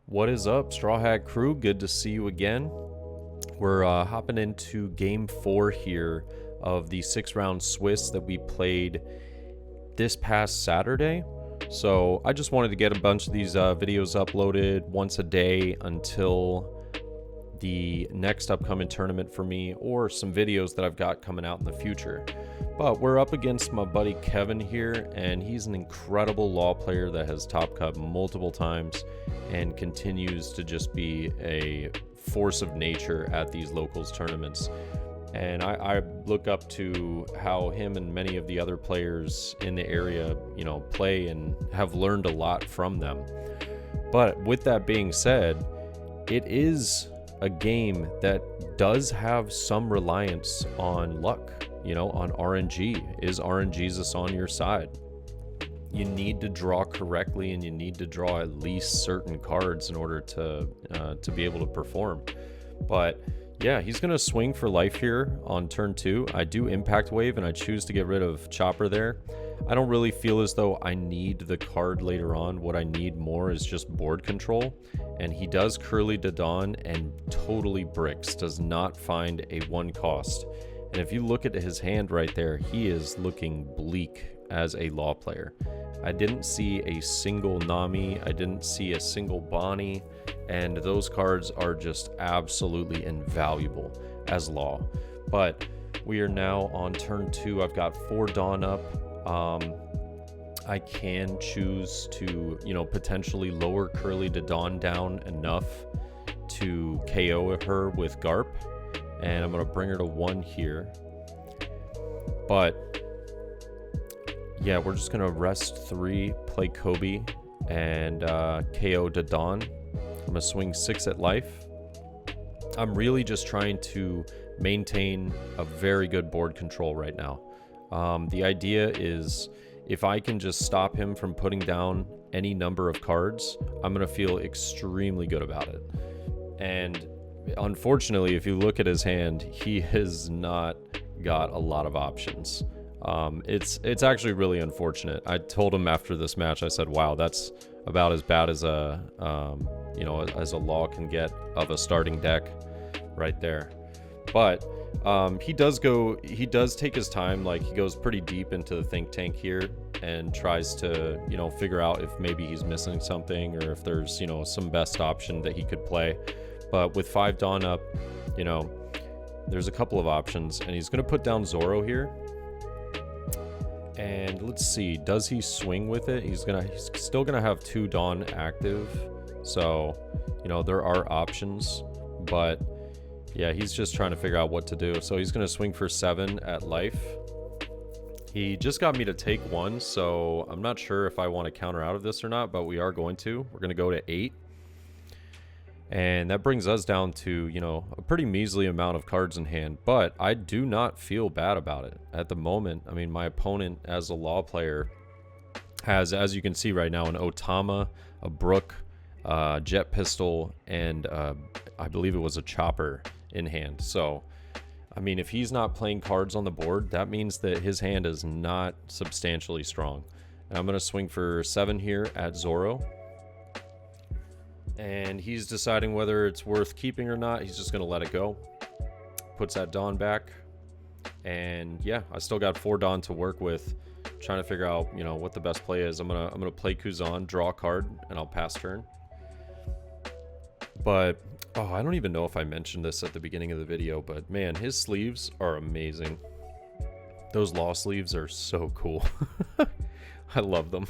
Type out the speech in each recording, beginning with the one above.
What is up, Straw Hat Crew? Good to see you again. We're hopping into game 4 here of the 6-round Swiss that we played this past Saturday. So I just wanted to get a bunch of these videos uploaded once a day until the next upcoming tournament for me, or some videos that I've got coming out in the future. But we're up against my buddy Kevin here, and he's an incredible law player that has top cut multiple times and continues to just be a force of nature at these locals tournaments. And I look up to how him and many of the other players in the area, play, and have learned a lot from them. But with that being said, it is a game that does have some reliance on luck, on RNG. Is RNGesus on your side? You need to draw correctly, and you need to draw at least certain cards in order to be able to perform. But yeah, he's going to swing for life here on turn 2. I do Impact Wave, and I choose to get rid of Chopper there. I don't really feel as though I need the card later on. What I need more is just board control. And he does Curly to Dawn and totally bricks, does not find a 1 cost. And if you look at his hand right there, he is looking bleak as a law player. I didn't see a single Nami, I didn't see a single Bonnie, and those cards are just absolutely invaluable as law. But we are now on turn 2. I've got 4 Dawn up. I can choose to, potentially lower Curly to Dawn down enough to KO her with Garp, and I'm going to bring her to 1 here. But yeah, we're just going to rest 3, play Kobe, and KO to Dawn. I'm going to swing 6 at life. I'm really just trying to maintain a very good board control right now. The idea is, if I can just stop him from putting down any number of cards, I'm going to feel extremely good about it. And unfortunately, if you look at his hand, he has not got a lot of options. It's actually really unfortunate. I told him after this match, I said, wow, that's about as bad as a law can get of a starting deck right there. But he does take his time. Like, he goes pretty deep into the think tank here and tries to, figure out if maybe he's missing something, or if there's, some best option that he could play. But with 5 Dawn up, there's a couple of options, and he's going to put down Zoro here. And let's see, does he swing with it? He's still gonna have 2 Dawn active, so there are options. But yeah, he's just trying to figure out what to do. So he's gonna swing for 7 at life. He just got me to take 1, so I'm not sure if I want to counter out of this or not, but we are going to. We're gonna go to 8. And that brings us down to, a pretty measly amount of cards in hand. But I do not feel bad about it at the moment. I mean, my opponent as a law player has, as you can see right now, an Otama, a Brook, Jet Pistol, and I believe it was a Chopper in hand. So, I mean, if he's not playing cards on the board, that means that his hand is not substantially strong. And I'm going to swing for 7 here at Zoro. And he's deciding whether it's worth keeping or not. He's just going to let it go. Puts that Dawn back. And yeah, I still got 4 Dawn to work with. Trying to figure out, what the best play is. I'm gonna play Kuzan, draw a card, and I'll pass turn. But I don't even know if I mentioned this at the beginning of the video, but man, his sleeves are amazing. Those law sleeves are so cool. I love them.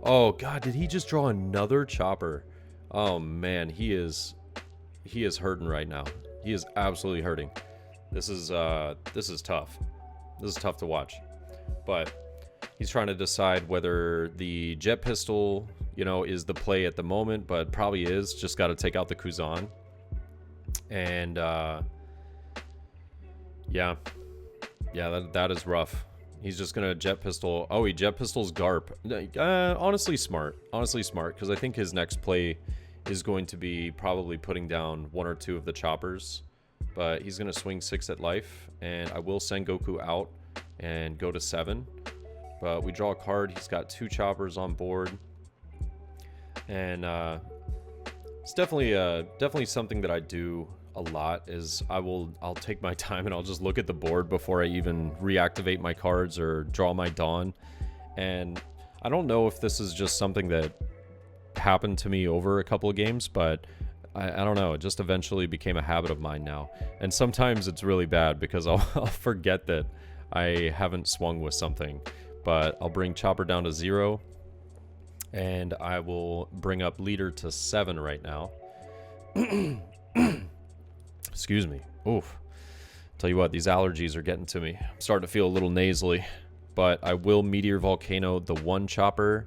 Oh god, did he just draw another Chopper? Oh man, he is hurting right now. He is absolutely hurting. This is tough. This is tough to watch. But he's trying to decide whether the Jet Pistol, is the play at the moment, but probably is. Just got to take out the Kuzan. And yeah, that is rough. He's just gonna Jet Pistol. Oh, he Jet Pistols Garp. Honestly smart, because I think his next play is going to be probably putting down 1 or 2 of the Choppers. But he's gonna swing 6 at life, and I will send Goku out and go to 7. But we draw a card. He's got 2 Choppers on board, and It's definitely something that I do a lot. Is I'll take my time and I'll just look at the board before I even reactivate my cards or draw my Dawn. And I don't know if this is just something that happened to me over a couple of games, but I don't know. It just eventually became a habit of mine now. And sometimes it's really bad because I'll forget that I haven't swung with something. But I'll bring Chopper down to 0. And I will bring up Leader to 7 right now. Excuse me. Oof. Tell you what, these allergies are getting to me. I'm starting to feel a little nasally. But I will Meteor Volcano the 1 Chopper.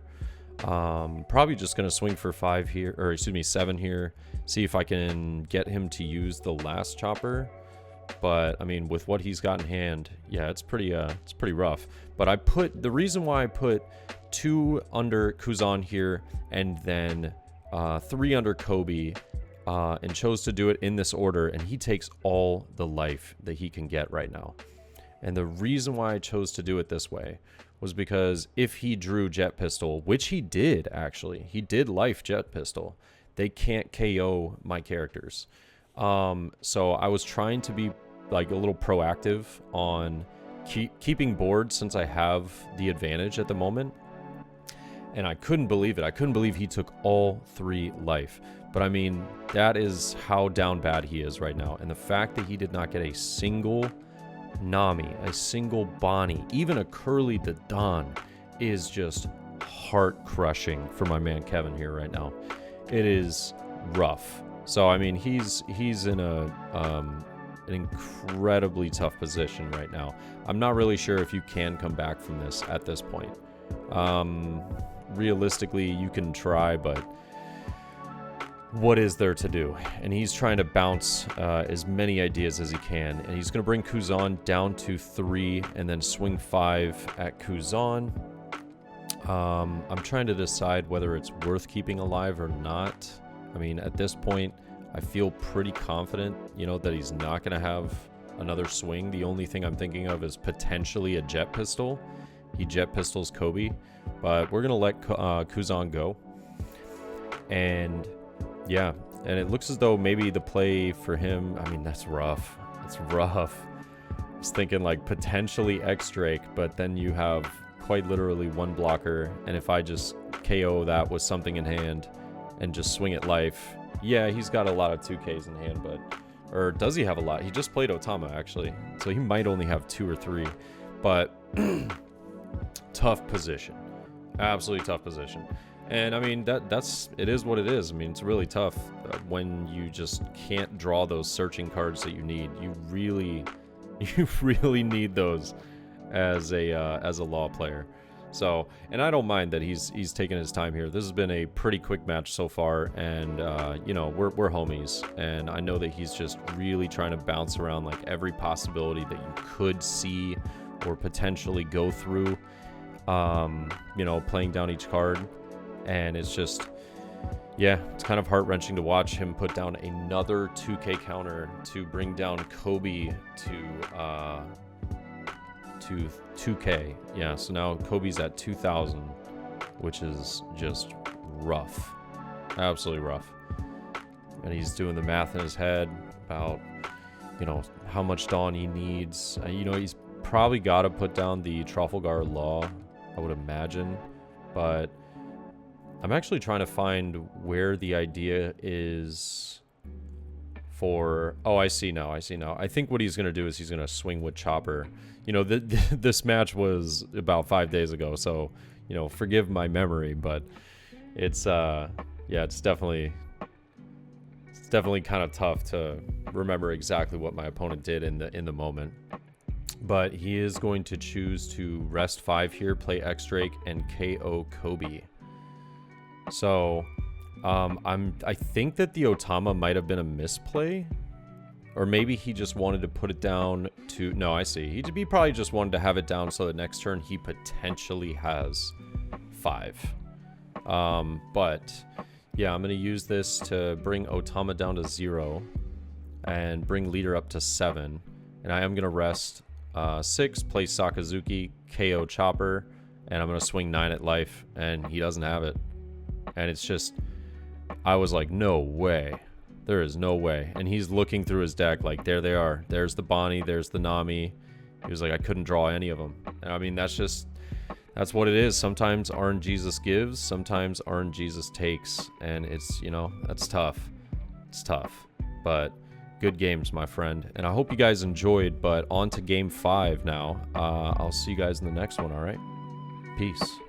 Probably just going to swing for 5 here, or excuse me, 7 here. See if I can get him to use the last Chopper. But I mean, with what he's got in hand, yeah, it's pretty rough. But the reason why I put 2 under Kuzan here and then 3 under Kobe, and chose to do it in this order, and he takes all the life that he can get right now. And the reason why I chose to do it this way was because if he drew Jet Pistol, which he did actually, he did life Jet Pistol, they can't KO my characters. So I was trying to be like a little proactive on keeping board since I have the advantage at the moment. And I couldn't believe it. I couldn't believe he took all 3 life. But I mean, that is how down bad he is right now. And the fact that he did not get a single Nami, a single Bonnie, even a Curly the Dawn is just heart-crushing for my man Kevin here right now. It is rough. So I mean, he's in an incredibly tough position right now. I'm not really sure if you can come back from this at this point. Realistically, you can try, but what is there to do? And he's trying to bounce as many ideas as he can. And he's going to bring Kuzan down to 3 and then swing 5 at Kuzan. I'm trying to decide whether it's worth keeping alive or not. I mean, at this point, I feel pretty confident, that he's not going to have another swing. The only thing I'm thinking of is potentially a Jet Pistol. He Jet Pistols Kobe. But we're going to let Kuzan go. And yeah, and it looks as though maybe the play for him, I mean, that's rough. It's rough. I was thinking like potentially X Drake, but then you have quite literally 1 blocker. And if I just KO that with something in hand and just swing at life, yeah, he's got a lot of 2Ks in hand, but, or does he have a lot? He just played Otama actually. So he might only have 2 or 3, but tough position. Absolutely tough position. And I mean, it is what it is. I mean, it's really tough when you just can't draw those searching cards that you need. You really need those as a law player. So, and I don't mind that he's taking his time here. This has been a pretty quick match so far, and we're homies. And I know that he's just really trying to bounce around like every possibility that you could see or potentially go through. Playing down each card. And it's just, yeah, it's kind of heart-wrenching to watch him put down another 2K counter to bring down Kobe to 2K. Yeah, so now Kobe's at 2,000, which is just rough. Absolutely rough. And he's doing the math in his head about, how much Dawn he needs. He's probably got to put down the Trafalgar Law, I would imagine. But I'm actually trying to find where the idea is for... Oh, I see now. I think what he's going to do is he's going to swing with Chopper. This match was about 5 days ago, so, forgive my memory, but it's, it's definitely kind of tough to remember exactly what my opponent did in the moment. But he is going to choose to rest 5 here, play X Drake, and KO Kobe. So, I think that the Otama might have been a misplay, or maybe he just wanted to put it down to. No, I see. He probably just wanted to have it down so that next turn he potentially has 5. But yeah, I'm gonna use this to bring Otama down to 0 and bring Leader up to 7, and I am gonna rest 6, play Sakazuki, KO Chopper, and I'm gonna swing 9 at life, and he doesn't have it. And it's just, I was like, no way. There is no way. And he's looking through his deck like, there they are. There's the Bonnie, there's the Nami. He was like, I couldn't draw any of them. And I mean, that's what it is. Sometimes RNGesus gives, sometimes RNGesus takes. And it's, you know, that's tough. It's tough. But good games, my friend. And I hope you guys enjoyed, but on to game 5 now. I'll see you guys in the next one, all right? Peace.